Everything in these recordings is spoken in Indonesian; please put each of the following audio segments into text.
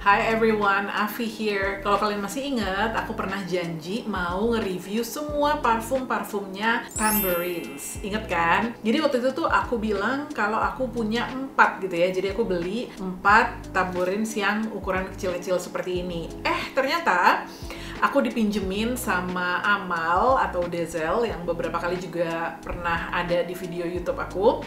Hi everyone, Afi here. Kalau kalian masih ingat, aku pernah janji mau nge-review semua parfum-parfumnya Tambourines. Ingat kan? Jadi waktu itu tuh aku bilang kalau aku punya 4 gitu ya. Jadi aku beli 4 Tambourines yang ukuran kecil-kecil seperti ini. Ternyata aku dipinjemin sama Amal atau Dezel yang beberapa kali juga pernah ada di video YouTube aku.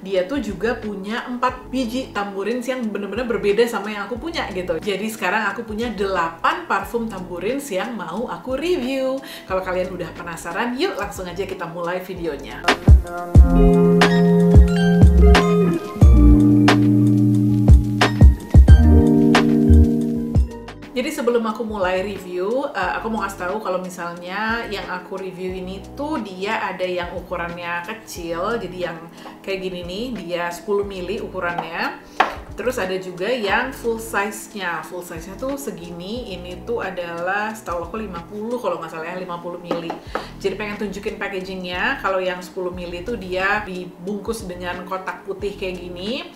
Dia tuh juga punya 4 biji Tambourines yang bener-bener berbeda sama yang aku punya gitu. Jadi sekarang aku punya 8 parfum Tambourines yang mau aku review. Kalau kalian udah penasaran, yuk langsung aja kita mulai videonya. Jadi sebelum aku mulai review, aku mau kasih tahu kalau misalnya yang aku review ini tuh dia ada yang ukurannya kecil, jadi yang kayak gini nih, dia 10 ml ukurannya. Terus ada juga yang full size-nya. Full size-nya tuh segini, ini tuh adalah setahu aku 50 kalau nggak salah ya, 50 ml. Jadi pengen tunjukin packagingnya, kalau yang 10 ml itu dia dibungkus dengan kotak putih kayak gini.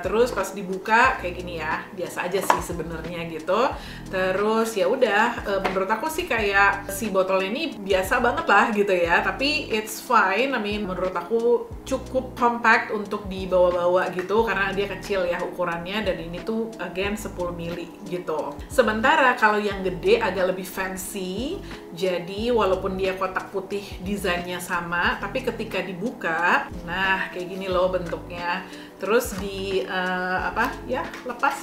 Terus pas dibuka kayak gini ya, biasa aja sih sebenarnya gitu. Terus ya udah, menurut aku sih kayak si botol ini biasa banget lah gitu ya, tapi it's fine. I mean, menurut aku cukup compact untuk dibawa-bawa gitu karena dia kecil ya ukurannya, dan ini tuh again 10 ml gitu. Sementara kalau yang gede agak lebih fancy, jadi walaupun dia kotak putih desainnya sama, tapi ketika dibuka, nah kayak gini loh bentuknya. Terus lepas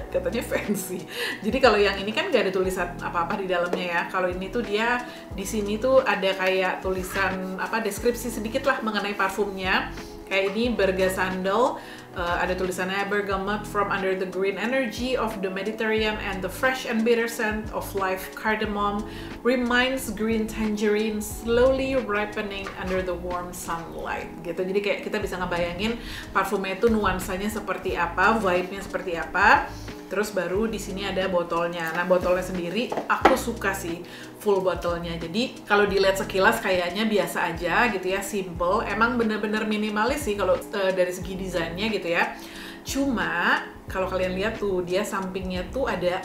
katanya fancy. Jadi kalau yang ini kan nggak ada tulisan apa-apa di dalamnya ya. Kalau ini tuh dia di sini tuh ada kayak tulisan deskripsi sedikit lah mengenai parfumnya. Kayak ini Berga Sandal, ada tulisannya bergamot from under the green energy of the Mediterranean and the fresh and bitter scent of life cardamom reminds green tangerine slowly ripening under the warm sunlight gitu. Jadi kayak kita bisa ngebayangin parfumnya itu nuansanya seperti apa, vibe-nya seperti apa. Terus baru di sini ada botolnya. Nah, botolnya sendiri aku suka sih full botolnya. Jadi kalau dilihat sekilas kayaknya biasa aja gitu ya, simple. Emang bener-bener minimalis sih kalau dari segi desainnya gitu ya. Cuma kalau kalian lihat tuh dia sampingnya tuh ada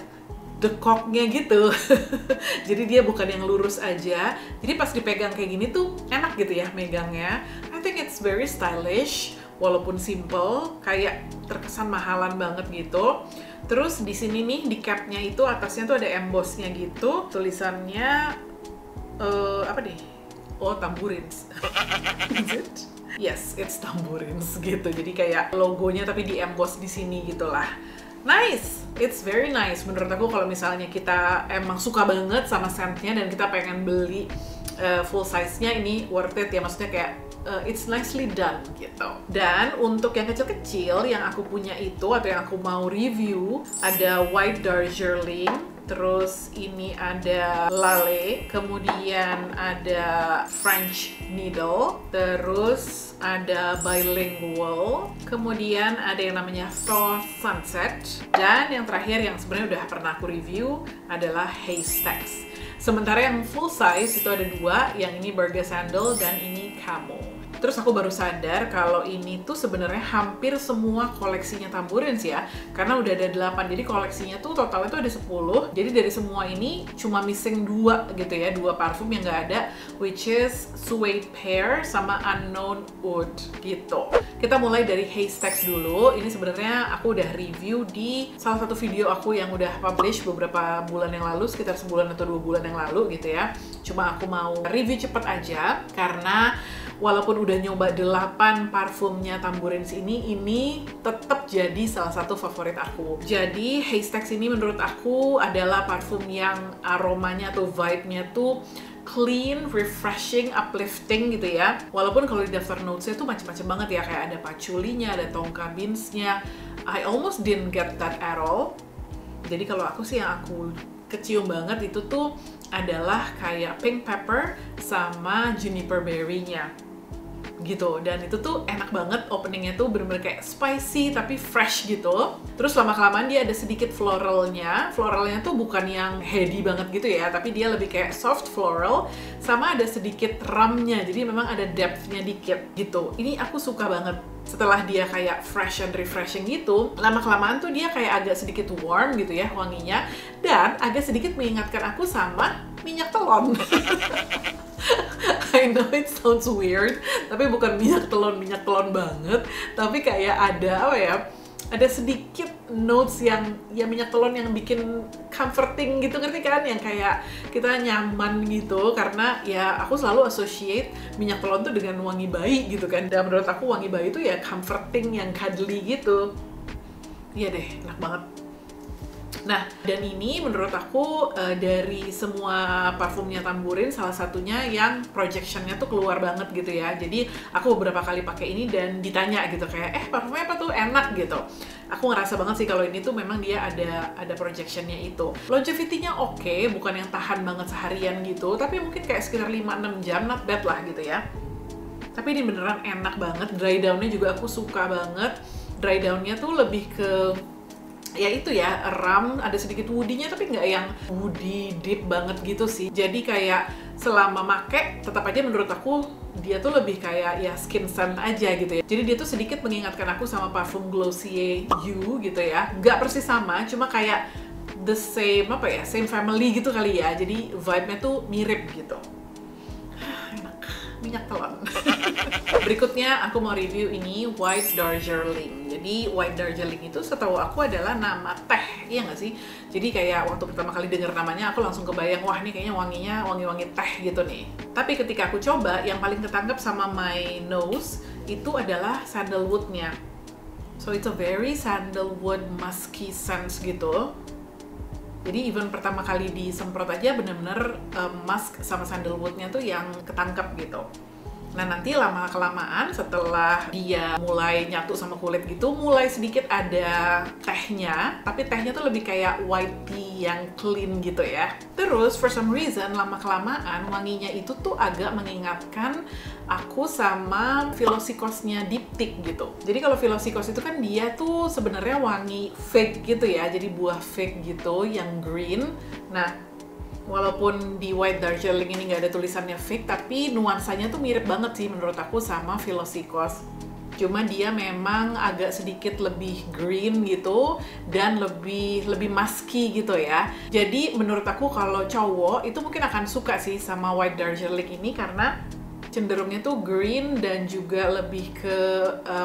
dekoknya gitu. Jadi dia bukan yang lurus aja. Jadi pas dipegang kayak gini tuh enak gitu ya megangnya. I think it's very stylish. Walaupun simple, kayak terkesan mahalan banget gitu. Terus di sini nih di capnya itu atasnya tuh ada embossnya gitu, tulisannya apa nih? Oh, Tambourines. Is it? Yes, it's Tambourines gitu. Jadi kayak logonya tapi di emboss di sini gitulah. Nice, it's very nice. Menurut aku kalau misalnya kita emang suka banget sama scentnya dan kita pengen beli full size-nya, ini worth it ya. Maksudnya kayak it's nicely done gitu. Dan untuk yang kecil-kecil yang aku punya itu atau yang aku mau review, ada White Darjeeling, terus ini ada Lale, kemudian ada French Needle, terus ada Bilingual, kemudian ada yang namanya Thaw Sunset, dan yang terakhir yang sebenarnya udah pernah aku review adalah Haystacks. Sementara yang full size itu ada 2, yang ini Berga Sandal dan ini Camo. Terus aku baru sadar kalau ini tuh sebenarnya hampir semua koleksinya Tambourines ya, karena udah ada 8, jadi koleksinya tuh totalnya tuh ada 10. Jadi dari semua ini cuma missing 2 gitu ya, 2 parfum yang nggak ada, which is Suede Pear sama Unknown Oud gitu. Kita mulai dari Haystacks dulu. Ini sebenarnya aku udah review di salah satu video aku yang udah publish beberapa bulan yang lalu, sekitar sebulan atau 2 bulan yang lalu gitu ya. Cuma aku mau review cepet aja karena walaupun udah nyoba 8 parfumnya Tambourines ini tetap jadi salah satu favorit aku. Jadi Haystacks ini menurut aku adalah parfum yang aromanya atau vibe-nya tuh clean, refreshing, uplifting gitu ya. Walaupun kalau di daftar notes-nya tuh macam-macam banget ya, kayak ada patchouli-nya, ada tonka beans-nya. I almost didn't get that at all. Jadi kalau aku sih yang aku kecium banget itu tuh adalah kayak pink pepper sama juniper berry-nya gitu. Dan itu tuh enak banget, openingnya tuh bener-bener kayak spicy tapi fresh gitu. Terus lama-kelamaan dia ada sedikit floralnya. Floralnya tuh bukan yang heady banget gitu ya, tapi dia lebih kayak soft floral, sama ada sedikit rumnya, jadi memang ada depth-nya dikit gitu. Ini aku suka banget. Setelah dia kayak fresh and refreshing gitu, lama-kelamaan tuh dia kayak agak sedikit warm gitu ya wanginya, dan agak sedikit mengingatkan aku sama minyak telon. I know it sounds weird, tapi bukan minyak telon banget, tapi kayak ada apa ya, ada sedikit notes yang ya minyak telon yang bikin comforting gitu, ngerti kan? Yang kayak kita nyaman gitu, karena ya aku selalu associate minyak telon tuh dengan wangi bayi gitu kan. Dan menurut aku wangi bayi itu ya comforting, yang cuddly gitu. Iya deh, enak banget. Nah, dan ini menurut aku dari semua parfumnya Tambourine salah satunya yang projectionnya tuh keluar banget gitu ya. Jadi aku beberapa kali pakai ini dan ditanya gitu kayak, parfumnya apa tuh, enak gitu. Aku ngerasa banget sih kalau ini tuh memang dia ada projectionnya itu. Longevity-nya oke, bukan yang tahan banget seharian gitu, tapi mungkin kayak sekitar 5-6 jam, not bad lah gitu ya. Tapi ini beneran enak banget. Dry down-nya juga aku suka banget. Dry down-nya tuh lebih ke ya itu ya, rum, ada sedikit woody-nya tapi nggak yang woody deep banget gitu sih. Jadi kayak selama make, tetap aja menurut aku dia tuh lebih kayak ya skin scent aja gitu ya. Jadi dia tuh sedikit mengingatkan aku sama parfum Glossier You gitu ya. Nggak persis sama, cuma kayak the same, apa ya, same family gitu kali ya. Jadi vibe-nya tuh mirip gitu. Enak, minyak telon. Berikutnya aku mau review ini White Darjeeling. Jadi White Darjeeling itu setahu aku adalah nama teh, iya nggak sih? Jadi kayak waktu pertama kali denger namanya aku langsung kebayang, wah ini kayaknya wanginya wangi-wangi teh gitu nih. Tapi ketika aku coba, yang paling ketangkep sama my nose itu adalah sandalwoodnya. So it's a very sandalwood musky scent gitu. Jadi even pertama kali disemprot aja bener-bener musk sama sandalwoodnya tuh yang ketangkep gitu. Nah nanti lama-kelamaan setelah dia mulai nyatu sama kulit gitu, mulai sedikit ada tehnya, tapi tehnya tuh lebih kayak white tea yang clean gitu ya. Terus for some reason lama-kelamaan wanginya itu tuh agak mengingatkan aku sama Philosykos-nya Diptyque gitu. Jadi kalau Philosykos itu kan dia tuh sebenarnya wangi fig gitu ya, jadi buah fig gitu yang green. Nah walaupun di White Darjeeling ini nggak ada tulisannya fig, tapi nuansanya tuh mirip banget sih menurut aku sama Philosykos. Cuma dia memang agak sedikit lebih green gitu dan lebih musky gitu ya. Jadi menurut aku kalau cowok itu mungkin akan suka sih sama White Darjeeling ini karena cenderungnya tuh green dan juga lebih ke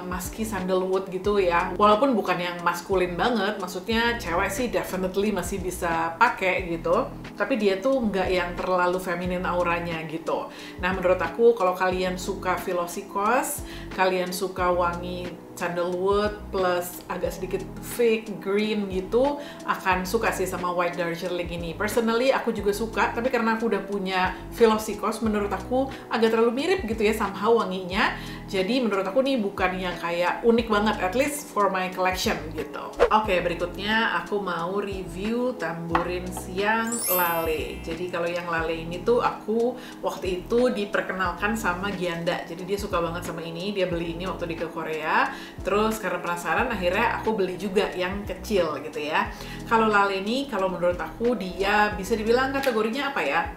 musky sandalwood gitu ya. Walaupun bukan yang maskulin banget, maksudnya cewek sih definitely masih bisa pakai gitu. Tapi dia tuh nggak yang terlalu feminin auranya gitu. Nah menurut aku kalau kalian suka Philosykos, kalian suka wangi sandalwood plus agak sedikit fig green gitu, akan suka sih sama White Darjeeling ini. Personally aku juga suka, tapi karena aku udah punya Philosykos, menurut aku agak terlalu mirip gitu ya somehow wanginya. Jadi menurut aku nih bukan yang kayak unik banget, at least for my collection gitu. Oke, berikutnya aku mau review Tambourine yang Lale. Jadi kalau yang Lale ini tuh aku waktu itu diperkenalkan sama Gianda. Jadi dia suka banget sama ini, dia beli ini waktu di ke Korea. Terus karena penasaran akhirnya aku beli juga yang kecil gitu ya. Kalau Lale ini kalau menurut aku dia bisa dibilang kategorinya apa ya?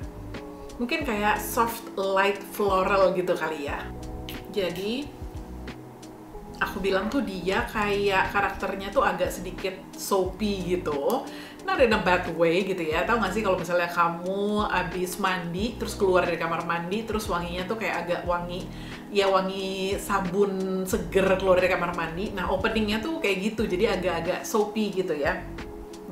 Mungkin kayak soft light floral gitu kali ya. Jadi aku bilang tuh dia kayak karakternya tuh agak sedikit soapy gitu. Not in a bad way gitu ya. Tahu gak sih kalau misalnya kamu abis mandi terus keluar dari kamar mandi terus wanginya tuh kayak agak wangi, ya wangi sabun seger keluar dari kamar mandi. Nah openingnya tuh kayak gitu, jadi agak-agak soapy gitu ya.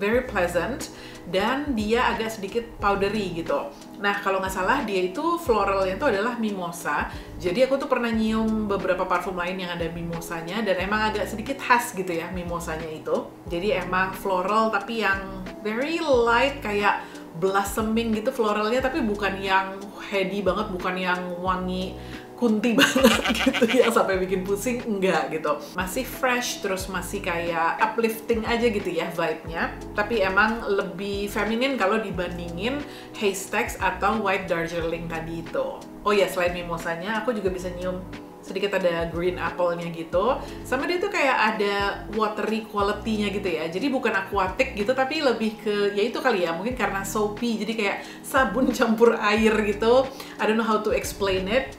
Very pleasant dan dia agak sedikit powdery gitu. Nah kalau nggak salah dia itu floralnya itu adalah mimosa. Jadi aku tuh pernah nyium beberapa parfum lain yang ada mimosanya dan emang agak sedikit khas gitu ya mimosanya itu. Jadi emang floral tapi yang very light kayak blossoming gitu floralnya, tapi bukan yang heady banget, bukan yang wangi kunti banget gitu yang sampai bikin pusing, enggak gitu. Masih fresh, terus masih kayak uplifting aja gitu ya vibe-nya. Tapi emang lebih feminin kalau dibandingin Haystacks atau White Darjeeling tadi itu. Oh ya, selain mimosanya, aku juga bisa nyium sedikit ada green apple-nya gitu, sama dia tuh kayak ada watery quality-nya gitu ya. Jadi bukan aquatic gitu, tapi lebih ke ya itu kali ya, mungkin karena soapy, jadi kayak sabun campur air gitu. I don't know how to explain it.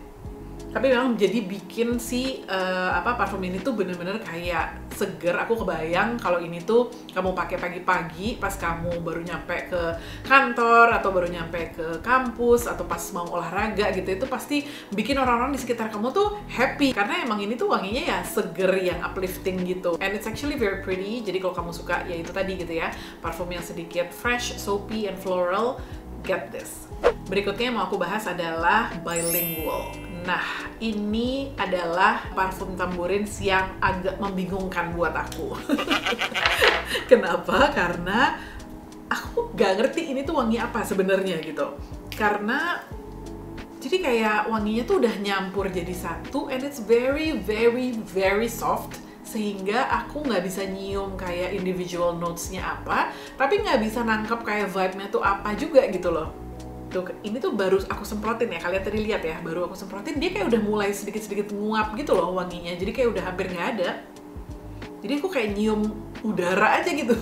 Tapi memang jadi bikin si parfum ini tuh bener-bener kayak seger. Aku kebayang kalau ini tuh kamu pakai pagi-pagi pas kamu baru nyampe ke kantor atau baru nyampe ke kampus atau pas mau olahraga gitu, itu pasti bikin orang-orang di sekitar kamu tuh happy karena emang ini tuh wanginya ya seger yang uplifting gitu. And it's actually very pretty. Jadi kalau kamu suka ya itu tadi gitu ya, parfum yang sedikit fresh, soapy, and floral, get this. Berikutnya yang mau aku bahas adalah Bilingual. Nah, ini adalah parfum Tambourines yang agak membingungkan buat aku. Kenapa? Karena aku gak ngerti ini tuh wangi apa sebenarnya gitu. Karena jadi kayak wanginya tuh udah nyampur jadi satu, and it's very very very soft, sehingga aku nggak bisa nyium kayak individual notes-nya apa, tapi nggak bisa nangkep kayak vibe-nya tuh apa juga gitu loh. Tuh, ini tuh baru aku semprotin ya, kalian tadi lihat ya, baru aku semprotin, dia kayak udah mulai sedikit-sedikit nguap gitu loh wanginya, jadi kayak udah hampir nggak ada. Jadi aku kayak nyium udara aja gitu.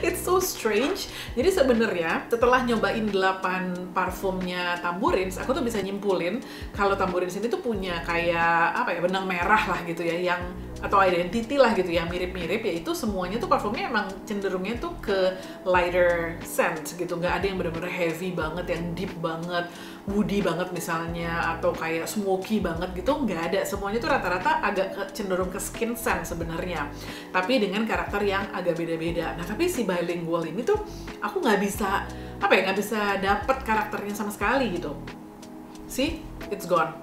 It's so strange. Jadi sebenarnya setelah nyobain 8 parfumnya Tambourines, aku tuh bisa nyimpulin kalau Tambourines ini tuh punya kayak apa ya, benang merah lah gitu ya, yang atau identity lah gitu yang mirip-mirip, yaitu semuanya tuh parfumnya emang cenderungnya tuh ke lighter scent gitu, nggak ada yang bener-bener heavy banget, yang deep banget, woody banget misalnya, atau kayak smoky banget gitu, nggak ada. Semuanya tuh rata-rata agak cenderung ke skin scent sebenarnya, tapi dengan karakter yang agak beda-beda. Nah tapi si Bilingual ini tuh aku nggak bisa nggak bisa dapet karakternya sama sekali gitu. See, it's gone.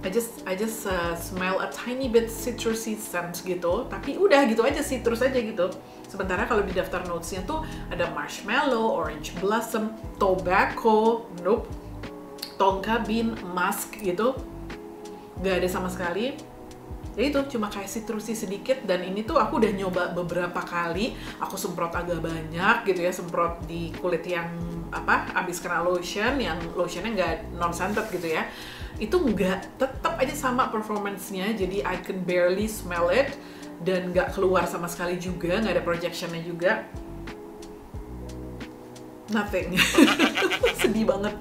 I just smell a tiny bit citrusy scent gitu, tapi udah gitu aja, citrus aja gitu. Sementara kalau di daftar notes-nya tuh ada marshmallow, orange blossom, tobacco, nope, tonka bean, musk gitu, gak ada sama sekali. Jadi itu cuma kayak citrusy sedikit, dan ini tuh aku udah nyoba beberapa kali, aku semprot agak banyak gitu ya, semprot di kulit yang abis kena lotion, yang lotionnya nggak non-scented gitu ya, itu nggak, tetap aja sama performance-nya, jadi I can barely smell it, dan nggak keluar sama sekali juga, nggak ada projection-nya juga, nothing. Sedih banget.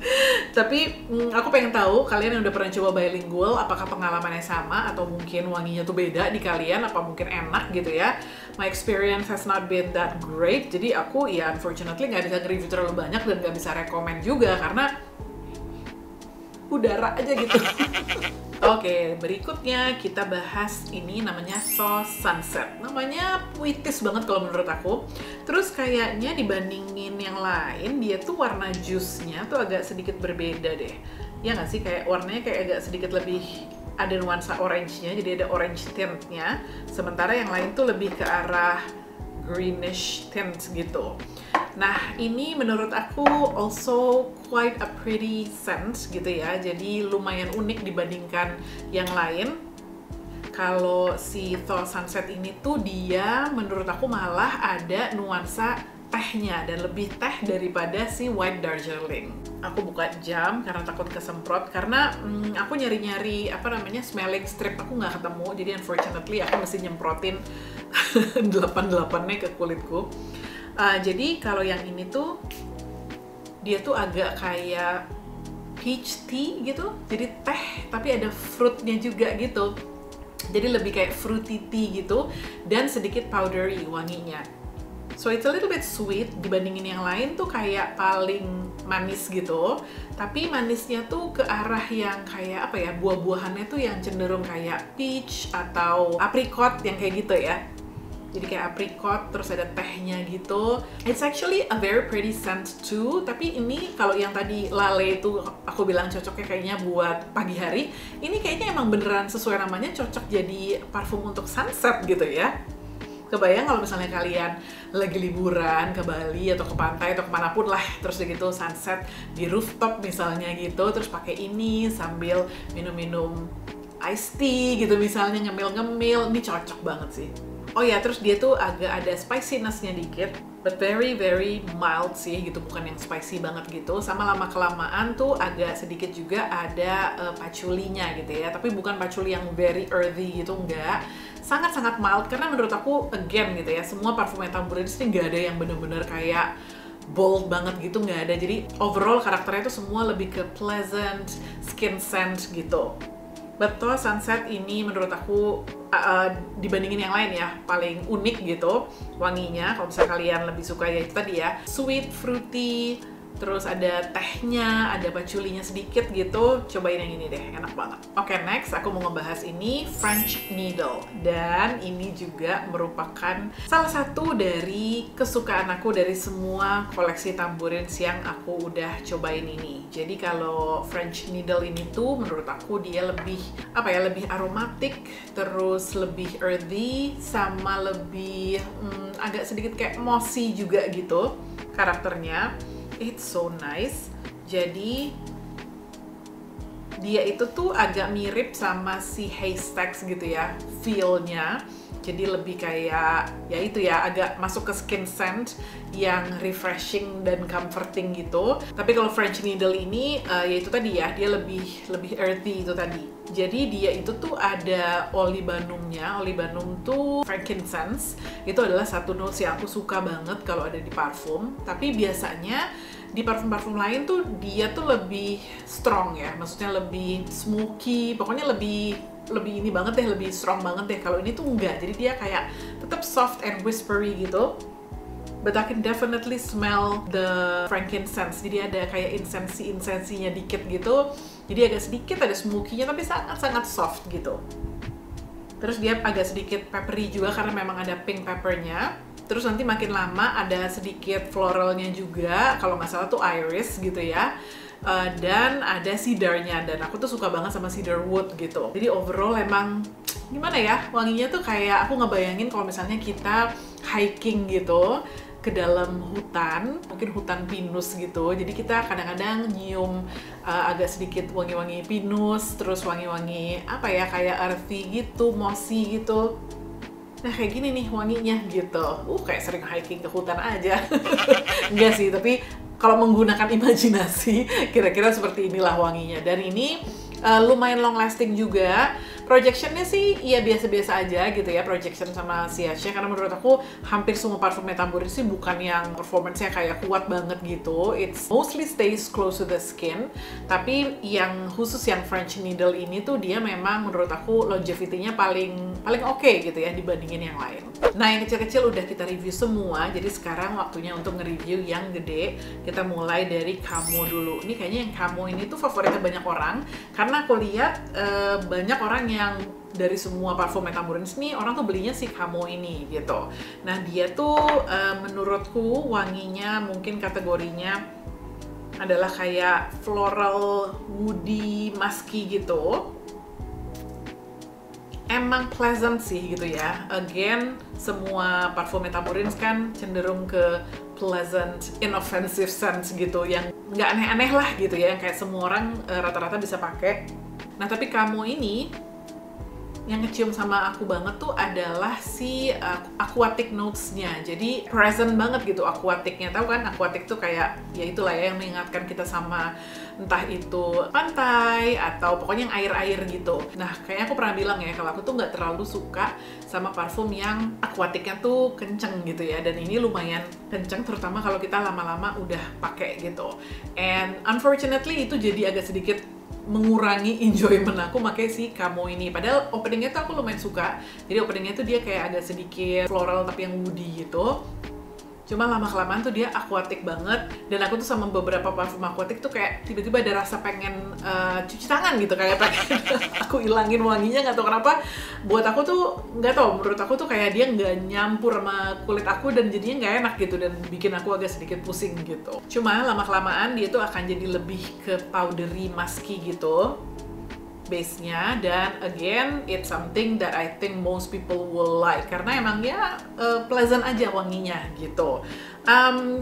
Tapi aku pengen tahu kalian yang udah pernah coba Bilingual, apakah pengalamannya sama atau mungkin wanginya tuh beda di kalian, apa mungkin enak gitu ya. My experience has not been that great, jadi aku ya unfortunately nggak bisa nge-review terlalu banyak dan nggak bisa rekomend juga karena udara aja gitu. Oke, berikutnya kita bahas ini, namanya Thaw Sunset. Namanya puitis banget kalau menurut aku. Terus kayaknya dibandingin yang lain, dia tuh warna jusnya tuh agak sedikit berbeda deh. Ya nggak sih? Kayak warnanya kayak agak sedikit lebih ada nuansa orange-nya, jadi ada orange tint-nya. Sementara yang lain tuh lebih ke arah greenish tint gitu. Nah, ini menurut aku also quite a pretty scent gitu ya. Jadi lumayan unik dibandingkan yang lain. Kalau si Thaw Sunset ini tuh dia menurut aku malah ada nuansa tehnya dan lebih teh daripada si White Darjeeling. Aku buka jam karena takut kesemprot, karena aku nyari-nyari smelling strip aku nggak ketemu. Jadi unfortunately aku mesti nyemprotin 8-8-nya ke kulitku. Jadi kalau yang ini tuh dia tuh agak kayak peach tea gitu, jadi teh tapi ada fruitnya juga gitu, jadi lebih kayak fruity tea gitu dan sedikit powdery wanginya. So it's a little bit sweet, dibandingin yang lain tuh kayak paling manis gitu, tapi manisnya tuh ke arah yang kayak buah-buahannya tuh yang cenderung kayak peach atau apricot yang kayak gitu ya. Jadi kayak apricot, terus ada tehnya gitu. It's actually a very pretty scent too. Tapi ini kalau yang tadi Lale itu aku bilang cocoknya kayaknya buat pagi hari, ini kayaknya emang beneran sesuai namanya, cocok jadi parfum untuk sunset gitu ya. Kebayang kalau misalnya kalian lagi liburan ke Bali atau ke pantai atau kemanapun lah, terus gitu sunset di rooftop misalnya gitu, terus pakai ini sambil minum-minum iced tea gitu misalnya, ngemil-ngemil, ini cocok banget sih. Oh ya, terus dia tuh agak ada spiciness-nya dikit, but very very mild sih gitu, bukan yang spicy banget gitu. Sama lama-kelamaan tuh agak sedikit juga ada patchouli-nya gitu ya, tapi bukan patchouli yang very earthy gitu, enggak. Sangat-sangat mild, karena menurut aku, again gitu ya, semua parfumnya Tambourine ini nggak ada yang bener-bener kayak bold banget gitu, nggak ada. Jadi overall karakternya itu semua lebih ke pleasant skin scent gitu. Betul, Sunset ini menurut aku dibandingin yang lain ya paling unik gitu wanginya. Kalau misalnya kalian lebih suka ya itu tadi ya, sweet, fruity, terus ada tehnya, ada patchouli-nya sedikit gitu. Cobain yang ini deh, enak banget. Oke, next aku mau ngebahas ini French Needle, dan ini juga merupakan salah satu dari kesukaan aku dari semua koleksi Tambourine yang aku udah cobain ini. Jadi kalau French Needle ini tuh menurut aku dia lebih apa ya, lebih aromatik, terus lebih earthy, sama lebih agak sedikit kayak mossy juga gitu karakternya. It's so nice. Jadi dia itu tuh agak mirip sama si Haystacks gitu ya, feel-nya. Jadi lebih kayak ya itu ya, agak masuk ke skin scent yang refreshing dan comforting gitu. Tapi kalau French Needle ini ya itu tadi ya, dia lebih earthy itu tadi. Jadi dia itu tuh ada olibanumnya. Olibanum tuh frankincense. Itu adalah satu notes yang aku suka banget kalau ada di parfum. Tapi biasanya di parfum-parfum lain tuh dia tuh lebih strong ya. Maksudnya lebih smoky. Pokoknya lebih ini banget deh, lebih strong banget deh. Kalau ini tuh enggak. Jadi dia kayak tetap soft and whispery gitu. But I can definitely smell the frankincense. Jadi ada kayak insensinya dikit gitu. Jadi agak sedikit ada smoky-nya tapi sangat-sangat soft gitu. Terus dia agak sedikit peppery juga karena memang ada pink peppernya. Terus nanti makin lama ada sedikit floralnya juga. Kalau nggak salah tuh iris gitu ya. Dan ada cedarnya, dan aku tuh suka banget sama cedar wood gitu. Jadi overall emang gimana ya, wanginya tuh kayak aku ngebayangin kalau misalnya kita hiking gitu ke dalam hutan, mungkin hutan pinus gitu. Jadi kita kadang-kadang nyium agak sedikit wangi-wangi pinus, terus wangi-wangi apa ya, kayak earthy gitu, mossy gitu. Nah kayak gini nih wanginya gitu. Kayak sering hiking ke hutan aja. Enggak sih, tapi kalau menggunakan imajinasi, kira-kira seperti inilah wanginya. Dan ini lumayan long lasting juga. Projectionnya sih ya biasa-biasa aja gitu ya, projection sama Sciace, karena menurut aku hampir semua parfumnya Tambourine sih bukan yang performance-nya kayak kuat banget gitu. It's mostly stays close to the skin. Tapi yang khusus yang French Needle ini tuh dia memang menurut aku longevity-nya paling oke gitu ya dibandingin yang lain. Nah yang kecil-kecil udah kita review semua, jadi sekarang waktunya untuk nge-review yang gede. Kita mulai dari Camo dulu. Ini kayaknya yang Camo ini tuh favoritnya banyak orang, karena aku lihat banyak orang yang dari semua parfum Tambourine ini orang tuh belinya si Camo ini gitu. Nah dia tuh menurutku wanginya mungkin kategorinya adalah kayak floral, woody, musky gitu. Emang pleasant sih gitu ya. Again, semua parfum Tambourine kan cenderung ke pleasant, inoffensive scents gitu, yang nggak aneh-aneh lah gitu ya, yang kayak semua orang rata-rata bisa pakai. Nah tapi Camo ini yang ngecium sama aku banget tuh adalah si aquatic notes-nya. Jadi present banget gitu aquatic-nya. Tahu kan aquatic tuh kayak ya itulah ya yang mengingatkan kita sama entah itu pantai atau pokoknya yang air-air gitu. Nah kayaknya aku pernah bilang ya kalau aku tuh nggak terlalu suka sama parfum yang aquatic-nya tuh kenceng gitu ya. Dan ini lumayan kenceng terutama kalau kita lama-lama udah pakai gitu. And unfortunately itu jadi agak sedikit mengurangi enjoyment aku pakai si Camo ini. Padahal openingnya tuh aku lumayan suka. Jadi openingnya tuh dia kayak agak sedikit floral tapi yang woody gitu. Cuma lama-kelamaan tuh dia aquatic banget. Dan aku tuh sama beberapa parfum aquatic tuh kayak tiba-tiba ada rasa pengen cuci tangan gitu. Kayak pengen aku ilangin wanginya, nggak tahu kenapa. Buat aku tuh, nggak tahu, menurut aku tuh kayak dia nggak nyampur sama kulit aku dan jadinya nggak enak gitu. Dan bikin aku agak sedikit pusing gitu. Cuma lama-kelamaan dia tuh akan jadi lebih ke powdery, musky gitu base-nya, dan again it's something that I think most people will like karena emang ya pleasant aja wanginya gitu.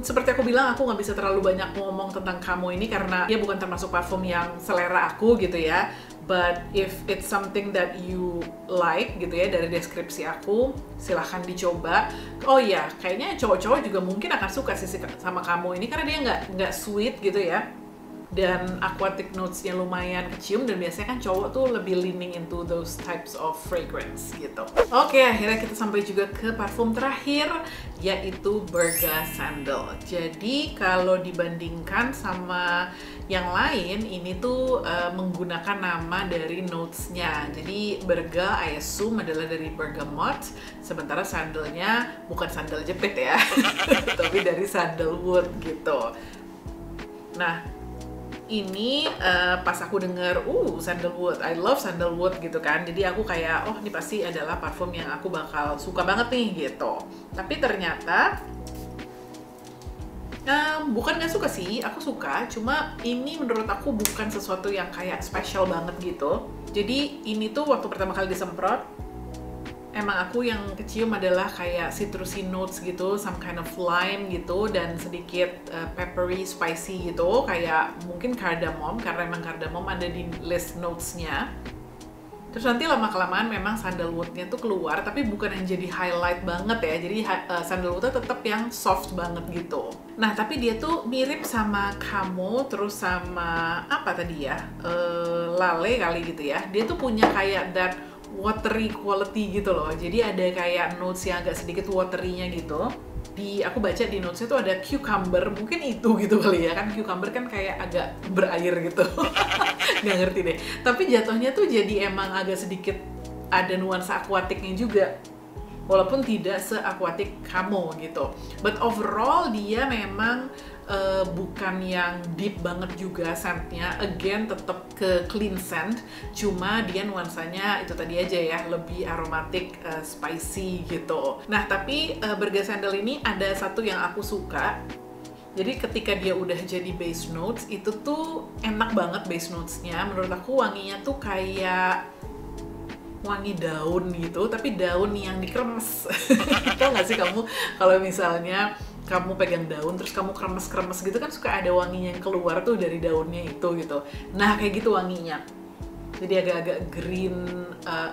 Seperti aku bilang, aku nggak bisa terlalu banyak ngomong tentang Camo ini karena dia bukan termasuk parfum yang selera aku gitu ya. But if it's something that you like gitu ya dari deskripsi aku, silahkan dicoba. Oh ya, kayaknya cowok-cowok juga mungkin akan suka sih sama kamu ini karena dia nggak sweet gitu ya. Dan aquatic notes-nya lumayan kecium, dan biasanya kan cowok tuh lebih leaning into those types of fragrance gitu. Oke, akhirnya kita sampai juga ke parfum terakhir, yaitu Berga Sandal. Jadi kalau dibandingkan sama yang lain, ini tuh menggunakan nama dari notes-nya. Jadi Berga, I assume adalah dari bergamot, sementara sandalnya bukan sandal jepit ya, tapi dari sandalwood gitu. Nah, ini pas aku denger, sandalwood, I love sandalwood gitu kan. Jadi aku kayak, oh ini pasti adalah parfum yang aku bakal suka banget nih gitu. Tapi ternyata bukan nggak suka sih, aku suka. Cuma ini menurut aku bukan sesuatu yang kayak special banget gitu. Jadi ini tuh waktu pertama kali disemprot, emang aku yang kecium adalah kayak citrusy notes gitu, some kind of lime gitu, dan sedikit peppery, spicy gitu, kayak mungkin cardamom, karena emang cardamom ada di list notes-nya. Terus nanti lama-kelamaan memang sandalwood-nya tuh keluar, tapi bukan yang jadi highlight banget ya, jadi sandalwood-nya tetap yang soft banget gitu. Nah, tapi dia tuh mirip sama Camo, terus sama apa tadi ya, Lale kali gitu ya. Dia tuh punya kayak that watery quality gitu loh. Jadi ada kayak notes yang agak sedikit watery-nya gitu. Aku baca di notes-nya tuh ada cucumber, mungkin itu gitu kali ya, kan cucumber kan kayak agak berair gitu. Nggak ngerti deh. Tapi jatuhnya tuh jadi emang agak sedikit ada nuansa aquatic-nya juga. Walaupun tidak se-aquatic Camo gitu. But overall dia memang bukan yang deep banget juga scent-nya. Again, tetap ke clean scent. Cuma dia nuansanya itu tadi aja ya, lebih aromatic, spicy gitu. Nah, tapi Berga Sandal ini ada satu yang aku suka. Jadi ketika dia udah jadi base notes, itu tuh enak banget base notes-nya. Menurut aku wanginya tuh kayak wangi daun gitu, tapi daun yang dikremes. Tau gak sih kamu kalau misalnya kamu pegang daun terus kamu kremes-kremes gitu kan suka ada wanginya yang keluar tuh dari daunnya itu gitu. Nah, kayak gitu wanginya. Jadi agak-agak green,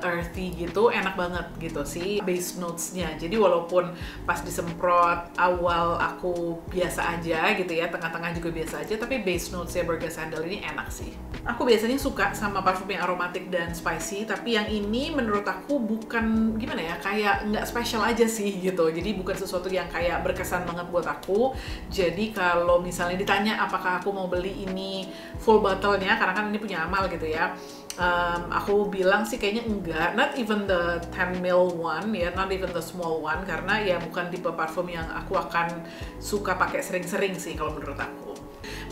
earthy gitu, enak banget gitu sih base notes-nya. Jadi walaupun pas disemprot awal aku biasa aja gitu ya, tengah-tengah juga biasa aja, tapi base notes-nya Berga Sandal ini enak sih. Aku biasanya suka sama parfum yang aromatik dan spicy, tapi yang ini menurut aku bukan, gimana ya, kayak nggak special aja sih gitu. Jadi bukan sesuatu yang kayak berkesan banget buat aku. Jadi kalau misalnya ditanya apakah aku mau beli ini full bottle-nya, karena kan ini punya Amal gitu ya, aku bilang sih kayaknya enggak, not even the 10 ml one ya, not even the small one, karena ya bukan tipe parfum yang aku akan suka pakai sering-sering sih kalau menurut aku.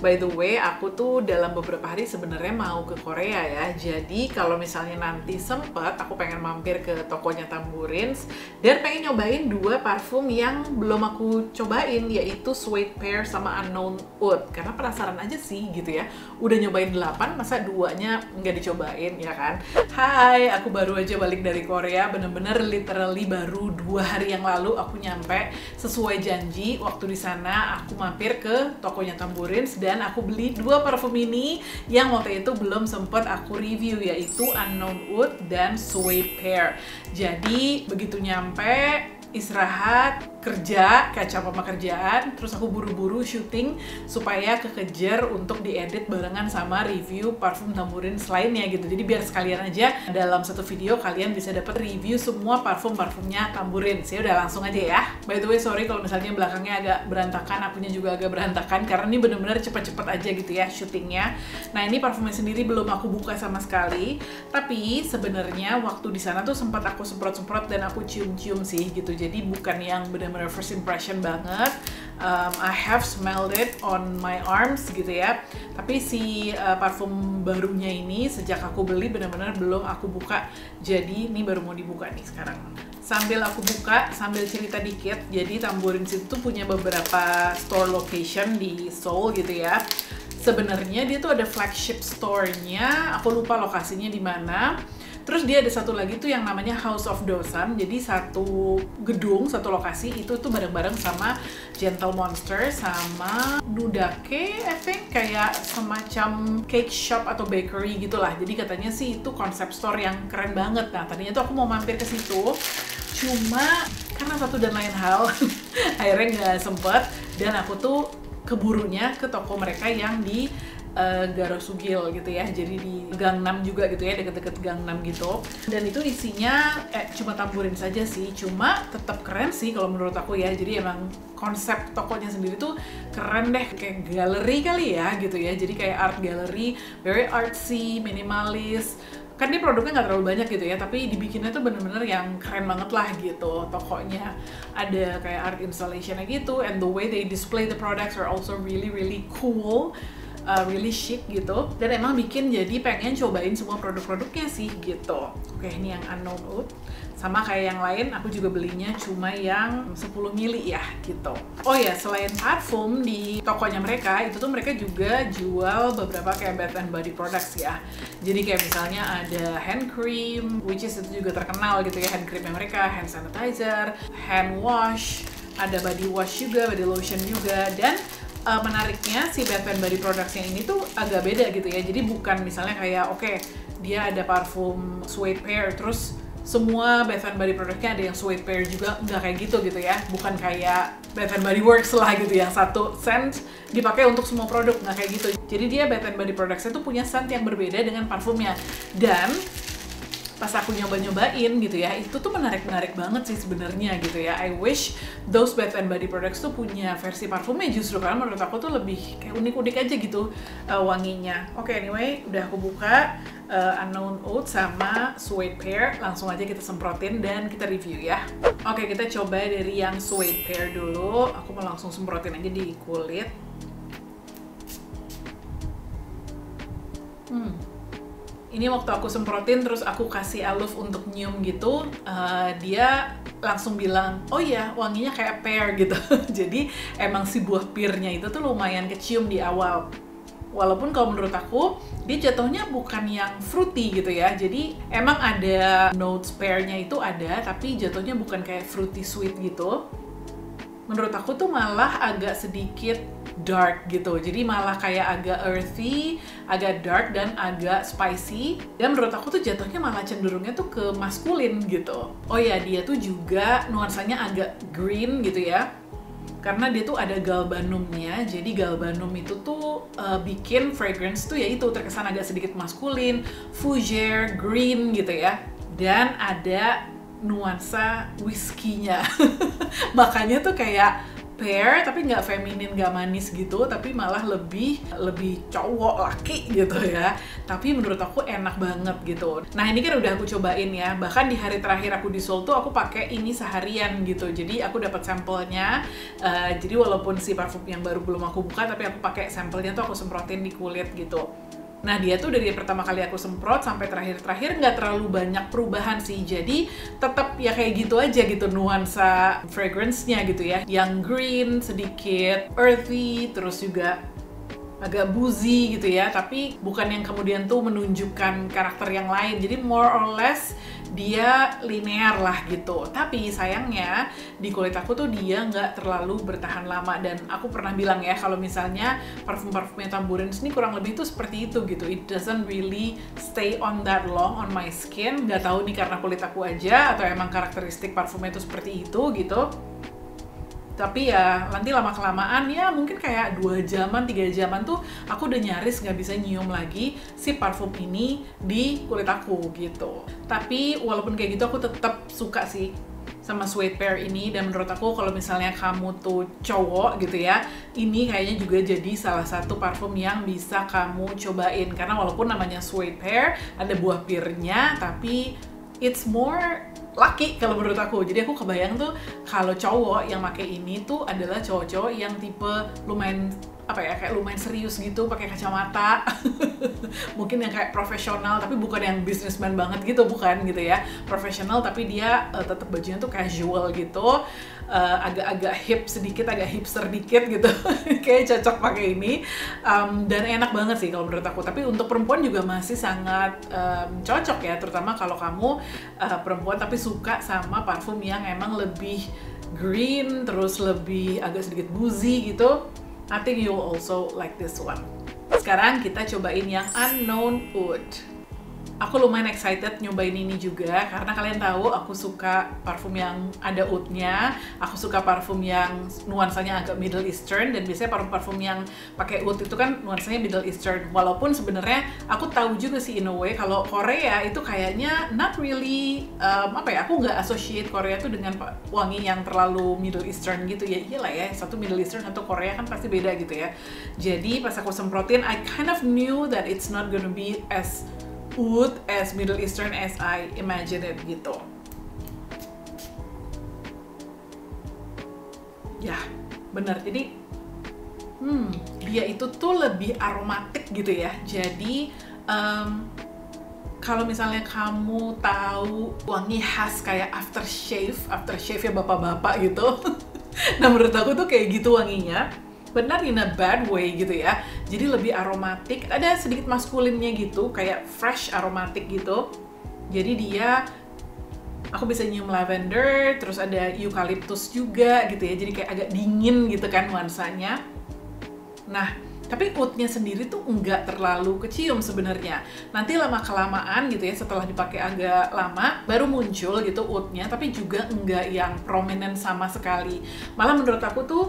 By the way, aku tuh dalam beberapa hari sebenarnya mau ke Korea ya. Jadi kalau misalnya nanti sempet, aku pengen mampir ke tokonya Tambourines dan pengen nyobain dua parfum yang belum aku cobain, yaitu Suede Pear sama Unknown Oud. Karena penasaran aja sih gitu ya. Udah nyobain 8, masa duanya nggak dicobain ya kan? Hai, aku baru aja balik dari Korea. Bener-bener literally baru 2 hari yang lalu aku nyampe. Sesuai janji, waktu di sana aku mampir ke tokonya Tambourines dan aku beli 2 parfum ini yang waktu itu belum sempet aku review, yaitu Unknown Oud dan Suede Pear. Jadi begitu nyampe, istirahat, kerja, catch up sama kerjaan, terus aku buru-buru syuting supaya kekejar untuk diedit barengan sama review parfum Tambourines lainnya gitu. Jadi biar sekalian aja dalam satu video kalian bisa dapat review semua parfum-parfumnya Tambourines. Ya udah langsung aja ya. By the way, sorry kalau misalnya belakangnya agak berantakan, akunya juga agak berantakan karena ini bener-bener cepet-cepet aja gitu ya syutingnya. Nah, ini parfumnya sendiri belum aku buka sama sekali, tapi sebenarnya waktu di sana tuh sempat aku semprot-semprot dan aku cium-cium sih gitu. Jadi bukan yang benar-benar first impression banget. I have smelled it on my arms gitu ya. Tapi si parfum barunya ini sejak aku beli benar-benar belum aku buka. Jadi ini baru mau dibuka nih sekarang. Sambil aku buka, sambil cerita dikit. Jadi Tambourines itu punya beberapa store location di Seoul gitu ya. Sebenarnya dia tuh ada flagship store-nya. Aku lupa lokasinya di mana. Terus dia ada satu lagi tuh yang namanya House of Dosan. Jadi satu gedung, satu lokasi itu tuh bareng-bareng sama Gentle Monster sama Nudake, I think kayak semacam cake shop atau bakery gitulah. Jadi katanya sih itu konsep store yang keren banget. Nah, tadinya tuh aku mau mampir ke situ, cuma karena satu dan lain hal akhirnya nggak sempet, dan aku tuh keburunya ke toko mereka yang di Garosugil gitu ya, jadi di Gangnam juga gitu ya, deket-deket Gangnam gitu. Dan itu isinya cuma tamburin saja sih, cuma tetap keren sih kalau menurut aku ya. Jadi emang konsep tokonya sendiri tuh keren deh, kayak galeri kali ya gitu ya. Jadi kayak art gallery, very artsy, minimalis. Kan dia produknya nggak terlalu banyak gitu ya, tapi dibikinnya tuh bener-bener yang keren banget lah gitu tokonya. Ada kayak art installationnya gitu, and the way they display the products are also really really cool. Really chic gitu, dan emang bikin jadi pengen cobain semua produk-produknya sih gitu. Oke, ini yang Unknown Oud. Sama kayak yang lain, aku juga belinya cuma yang 10 mili ya gitu. Oh ya, selain parfum di tokonya mereka, itu tuh mereka juga jual beberapa kayak Bath and Body products ya. Jadi kayak misalnya ada hand cream, which is itu juga terkenal gitu ya, hand creamnya mereka, hand sanitizer, hand wash, ada body wash juga, body lotion juga. Dan menariknya si Bath and Body Products yang ini tuh agak beda gitu ya. Jadi bukan misalnya kayak oke, dia ada parfum Suede Pear terus semua Bath and Body produknya ada yang Suede Pear juga, nggak kayak gitu ya. Bukan kayak Bath and Body Works lah gitu, yang satu scent dipakai untuk semua produk, nggak kayak gitu. Jadi dia Bath and Body Products itu punya scent yang berbeda dengan parfumnya. Dan pas aku nyoba-nyobain gitu ya, itu tuh menarik-menarik banget sih sebenarnya gitu ya. I wish those Bath and Body Products tuh punya versi parfumnya justru, karena menurut aku tuh lebih kayak unik-unik aja gitu wanginya. Oke, anyway, udah aku buka Unknown Oud sama Suede Pear. Langsung aja kita semprotin dan kita review ya. Oke, kita coba dari yang Suede Pear dulu. Aku mau langsung semprotin aja di kulit. Ini waktu aku semprotin terus aku kasih aluf untuk nyium gitu, dia langsung bilang, oh ya wanginya kayak pear gitu. Jadi emang si buah pearnya itu tuh lumayan kecium di awal. Walaupun kalau menurut aku, dia jatuhnya bukan yang fruity gitu ya. Jadi emang ada notes pearnya itu ada, tapi jatuhnya bukan kayak fruity sweet gitu. Menurut aku tuh malah agak sedikit dark gitu, jadi malah kayak agak earthy, agak dark, dan agak spicy. Dan menurut aku tuh jatuhnya malah cenderungnya tuh ke maskulin gitu. Oh ya, dia tuh juga nuansanya agak green gitu ya, karena dia tuh ada galbanumnya. Jadi galbanum itu tuh bikin fragrance tuh ya itu terkesan agak sedikit maskulin, fougere, green gitu ya. Dan ada nuansa whiskey-nya. Makanya tuh kayak pear tapi nggak feminin, nggak manis gitu, tapi malah lebih cowok laki gitu ya. Tapi menurut aku enak banget gitu. Nah, ini kan udah aku cobain ya. Bahkan di hari terakhir aku di Seoul tuh aku pakai ini seharian gitu. Jadi aku dapat sampelnya. Jadi walaupun si parfum yang baru belum aku buka, tapi aku pakai sampelnya tuh aku semprotin di kulit gitu. Nah, dia tuh dari pertama kali aku semprot sampai terakhir nggak terlalu banyak perubahan sih. Jadi tetap ya kayak gitu aja gitu nuansa fragrance-nya gitu ya. Yang green, sedikit earthy, terus juga agak boozy gitu ya. Tapi bukan yang kemudian tuh menunjukkan karakter yang lain. Jadi more or less dia linear lah gitu. Tapi sayangnya di kulit aku tuh dia nggak terlalu bertahan lama. Dan aku pernah bilang ya, kalau misalnya parfum-parfumnya Tambourines ini kurang lebih tuh seperti itu gitu. It doesn't really stay on that long on my skin. Nggak tahu nih karena kulit aku aja atau emang karakteristik parfumnya tuh seperti itu gitu. Tapi ya nanti lama-kelamaan ya mungkin kayak 2 jaman, 3 jaman tuh aku udah nyaris nggak bisa nyium lagi si parfum ini di kulit aku gitu. Tapi walaupun kayak gitu aku tetap suka sih sama Suede Pear ini. Dan menurut aku kalau misalnya kamu tuh cowok gitu ya, ini kayaknya juga jadi salah satu parfum yang bisa kamu cobain. Karena walaupun namanya Suede Pear, ada buah pearnya, tapi it's more laki kalau menurut aku. Jadi aku kebayang tuh kalau cowok yang pakai ini tuh adalah cowok-cowok yang tipe lumayan apa ya, kayak lumayan serius gitu, pakai kacamata. Mungkin yang kayak profesional tapi bukan yang businessman banget gitu, bukan gitu ya. Profesional tapi dia tetap bajunya tuh casual gitu. Agak-agak hip sedikit, agak hipster dikit gitu. Kayak cocok pakai ini. Dan enak banget sih kalau menurut aku. Tapi untuk perempuan juga masih sangat cocok ya, terutama kalau kamu perempuan tapi suka sama parfum yang emang lebih green, terus lebih agak sedikit boozy gitu. I think you'll also like this one. Sekarang kita cobain yang Unknown Oud. Aku lumayan excited nyobain ini juga karena kalian tahu aku suka parfum yang ada oud-nya, aku suka parfum yang nuansanya agak Middle Eastern, dan biasanya parfum-parfum yang pakai oud itu kan nuansanya Middle Eastern. Walaupun sebenarnya aku tahu juga sih in a way kalau Korea itu kayaknya not really aku nggak associate Korea tuh dengan wangi yang terlalu Middle Eastern gitu ya. Iyalah ya, satu Middle Eastern atau Korea kan pasti beda gitu ya. Jadi pas aku semprotin, I kind of knew that it's not gonna be as oud as Middle Eastern as I imagine it gitu. Ya, bener. Jadi dia itu tuh lebih aromatik gitu ya. Jadi kalau misalnya kamu tahu wangi khas kayak aftershave ya bapak-bapak gitu. Nah, menurut aku tuh kayak gitu wanginya. Benar in a bad way gitu ya. Jadi lebih aromatik, ada sedikit maskulinnya gitu, kayak fresh aromatik gitu. Jadi dia, aku bisa nyium lavender, terus ada eucalyptus juga gitu ya. Jadi kayak agak dingin gitu kan nuansanya. Nah, tapi oud-nya sendiri tuh nggak terlalu kecium sebenarnya. Nanti lama-kelamaan gitu ya, setelah dipakai agak lama, baru muncul gitu oud-nya, tapi juga nggak yang prominent sama sekali. Malah menurut aku tuh,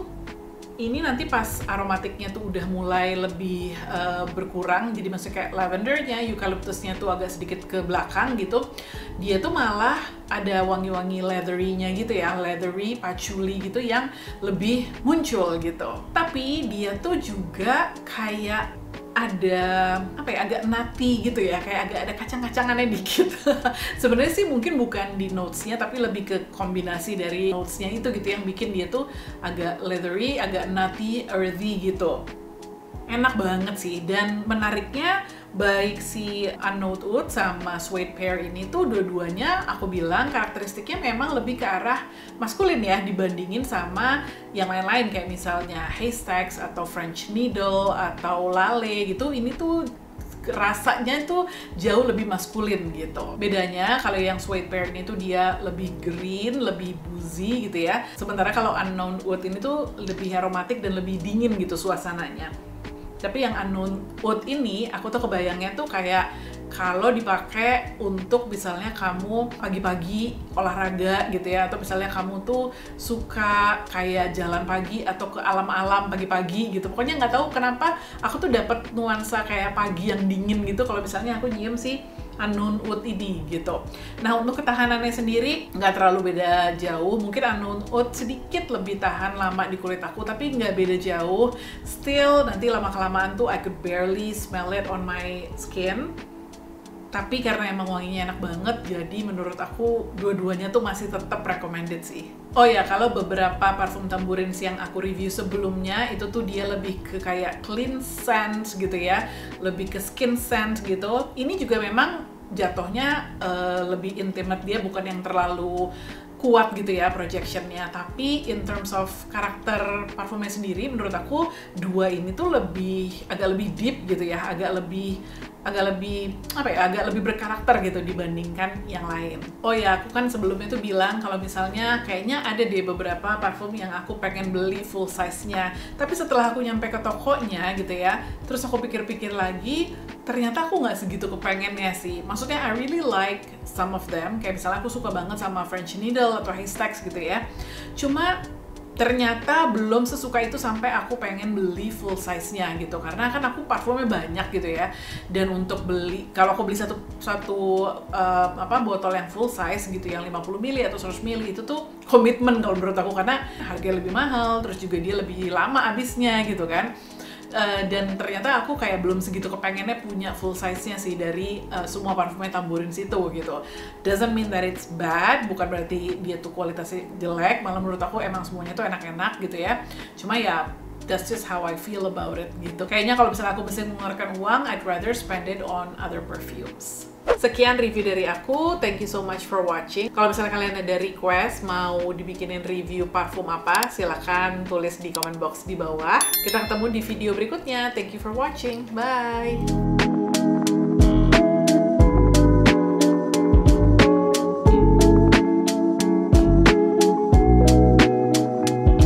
ini nanti pas aromatiknya tuh udah mulai lebih berkurang, jadi maksudnya kayak lavendernya, eucalyptusnya tuh agak sedikit ke belakang gitu, dia tuh malah ada wangi-wangi leathery-nya gitu ya, leathery, patchouli gitu yang lebih muncul gitu. Tapi dia tuh juga kayak ada agak nutty gitu ya, kayak agak ada kacang-kacangannya dikit. Sebenarnya sih mungkin bukan di notes-nya, tapi lebih ke kombinasi dari notes-nya itu gitu yang bikin dia tuh agak leathery, agak nutty, earthy gitu. Enak banget sih, dan menariknya baik si Unknown Oud sama Suede Pear ini tuh dua-duanya aku bilang karakteristiknya memang lebih ke arah maskulin ya, dibandingin sama yang lain-lain kayak misalnya Haystacks atau French Needle atau Lale gitu. Ini tuh rasanya tuh jauh lebih maskulin gitu. Bedanya kalau yang Suede Pear ini tuh dia lebih green, lebih boozy gitu ya. Sementara kalau Unknown Oud ini tuh lebih aromatik dan lebih dingin gitu suasananya. Tapi yang Unknown Oud ini, aku tuh kebayangnya tuh kayak kalau dipakai untuk misalnya kamu pagi-pagi olahraga gitu ya, atau misalnya kamu tuh suka kayak jalan pagi atau ke alam-alam pagi-pagi gitu. Pokoknya nggak tahu kenapa aku tuh dapat nuansa kayak pagi yang dingin gitu kalau misalnya aku nyium sih Unknown Oud ini gitu. Nah, untuk ketahanannya sendiri nggak terlalu beda jauh. Mungkin Unknown Oud sedikit lebih tahan lama di kulit aku, tapi nggak beda jauh. Still, nanti lama-kelamaan tuh I could barely smell it on my skin. Tapi karena emang wanginya enak banget, jadi menurut aku dua-duanya tuh masih tetap recommended sih. Oh ya, kalau beberapa parfum Tambourines yang aku review sebelumnya, itu tuh dia lebih ke kayak clean scent gitu ya, lebih ke skin scent gitu. Ini juga memang jatuhnya lebih intimate, dia bukan yang terlalu kuat gitu ya projectionnya, tapi in terms of karakter parfumnya sendiri menurut aku dua ini tuh agak lebih deep gitu ya, agak lebih berkarakter gitu dibandingkan yang lain. Oh ya, aku kan sebelumnya tuh bilang kalau misalnya kayaknya ada deh beberapa parfum yang aku pengen beli full size-nya, tapi setelah aku nyampe ke tokonya gitu ya, terus aku pikir-pikir lagi, ternyata aku nggak segitu kepengennya sih. Maksudnya I really like some of them, kayak misalnya aku suka banget sama French Needle atau Haystacks gitu ya, cuma ternyata belum sesuka itu sampai aku pengen beli full size-nya gitu, karena kan aku parfumnya banyak gitu ya, dan untuk beli, kalau aku beli satu botol yang full size gitu yang 50 ml atau 100 ml itu tuh komitmen kalau menurut aku, karena harganya lebih mahal, terus juga dia lebih lama habisnya gitu kan. Dan ternyata aku kayak belum segitu kepengennya punya full size-nya sih dari semua parfumnya Tambourines itu gitu. Doesn't mean that it's bad, bukan berarti dia tuh kualitasnya jelek, malah menurut aku emang semuanya tuh enak-enak gitu ya. Cuma ya that's just how I feel about it gitu. Kayaknya kalau misalnya aku mesti mengeluarkan uang, I'd rather spend it on other perfumes. Sekian review dari aku, thank you so much for watching. Kalau misalnya kalian ada request mau dibikinin review parfum apa, silahkan tulis di comment box di bawah. Kita ketemu di video berikutnya. Thank you for watching, bye!